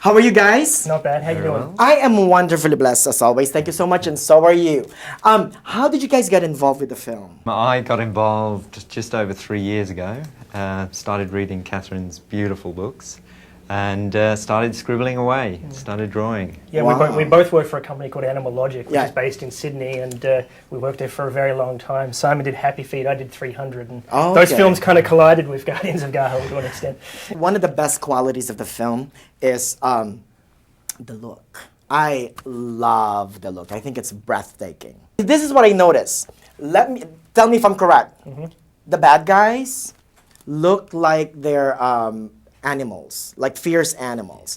How are you guys? Not bad. How you doing? well. I am wonderfully blessed as always. Thank you so much, and so are you. How did you guys get involved with the film? I got involved just over 3 years ago. Started reading Catherine's beautiful books and started scribbling away, started drawing. Yeah, Wow. we both work for a company called Animal Logic, which Yeah. is based in Sydney, and we worked there for a very long time. Simon did Happy Feet, I did 300, and Oh, those okay. films kind of collided with Guardians of Gahul to an extent. One of the best qualities of the film is the look. I love the look. I think it's breathtaking. This is what I noticed. Tell me if I'm correct. The bad guys look like they're animals, like fierce animals.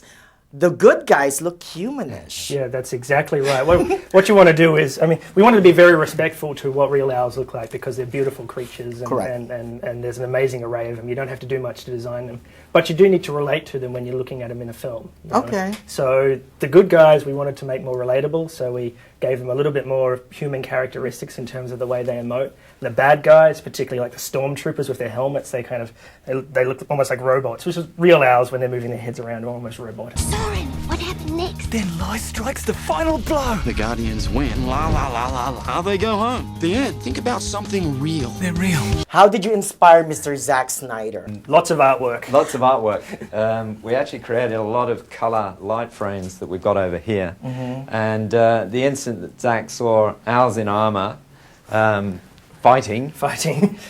The good guys look humanish. Yeah, that's exactly right. What you want to do is, I mean, we wanted to be very respectful to what real owls look like because they're beautiful creatures Correct. and there's an amazing array of them. You don't have to do much to design them. But you do need to relate to them when you're looking at them in a film. You know? Okay. So the good guys we wanted to make more relatable, so we gave them a little bit more human characteristics in terms of the way they emote. The bad guys, particularly like the stormtroopers with their helmets, they look almost like robots, which is real owls when they're moving their heads around, almost robotic. Soren, what happened next? Then life strikes the final blow. The Guardians win. La la la la la. They go home. The end. Think about something real. They're real. How did you inspire Mr. Zack Snyder? Lots of artwork. Lots of artwork. We actually created a lot of colour light frames that we've got over here. And the instant that Zack saw owls in armour fighting,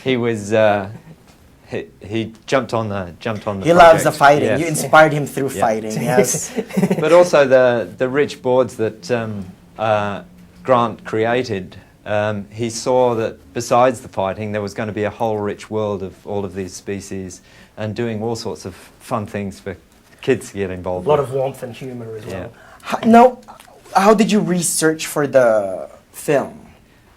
he was he jumped on the He loves the project. fighting. Yes. You inspired him through Yeah. fighting. Yes. But also the rich boards that Grant created. He saw that besides the fighting, there was going to be a whole rich world of all of these species and doing all sorts of fun things for kids to get involved A lot with. of warmth and humour as well. Now, how did you research for the film?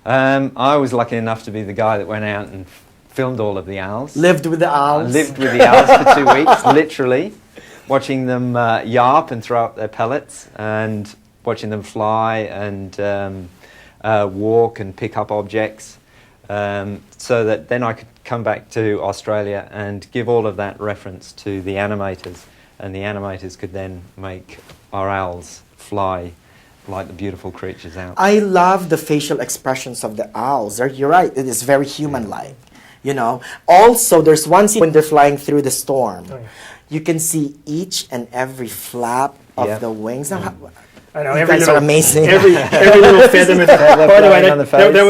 I was lucky enough to be the guy that went out and filmed all of the owls. Lived with the I owls? lived with the owls for 2 weeks, literally, watching them yarp and throw up their pellets and watching them fly and walk and pick up objects, so that then I could come back to Australia and give all of that reference to the animators, and the animators could then make our owls fly like the beautiful creatures out. I love the facial expressions of the owls. You're right, it is very human-like. You know. Also, there's one scene when they're flying through the storm. Oh, yeah. You can see each and every flap of Yeah. the wings. Now, I know, you guys are amazing. Every little feather movement. By the way, flying on the face. there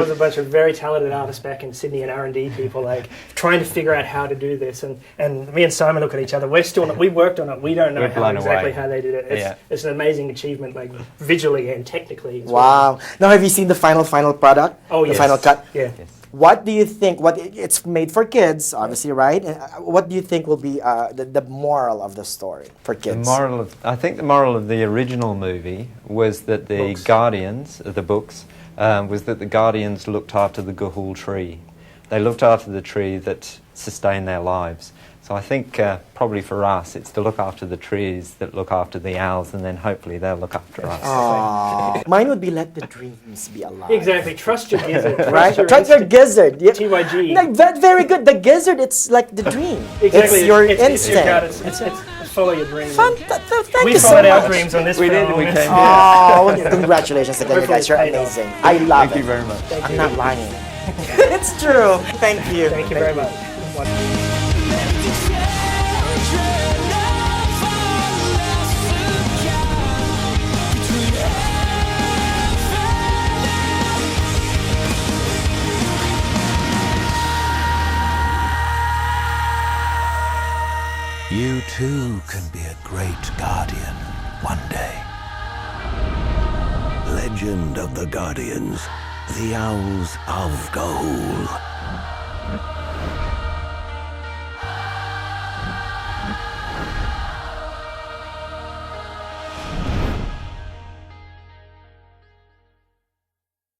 was a bunch of very talented artists back in Sydney and R&D people like trying to figure out how to do this, and me and Simon look at each other. We worked on it. We don't know We're how blown exactly away. how they did it. It's an amazing achievement, like visually and technically. as well. Wow. Now, have you seen the final product? Oh, the yes. final cut? Yeah. Yes. What do you think? It's made for kids, obviously, right? And what do you think will be the moral of the story for kids? I think the moral of the original movie was that the Books. Guardians, the books, was that the Guardians looked after the Gahul tree. They looked after the tree that sustained their lives. So I think probably for us, it's to look after the trees that look after the owls, and then hopefully they'll look after us. Aw. Mine would be let the dreams be alive. Exactly. Trust your gizzard. Right? Your Trust your instinct. gizzard. Yeah. TYG. Like, very good. The gizzard, it's like the dream. Exactly. It's your It's instinct. it's follow your dreams. Thank We you so followed our much. dreams on this We film. did, we came here. Oh, well, congratulations again, you guys. You're Hopefully it's amazing. I love Thank you it. very much. I'm not lying. It's true. Thank you. Thank you very much. You too can be a great guardian one day. Legend of the Guardians, the Owls of Gahul.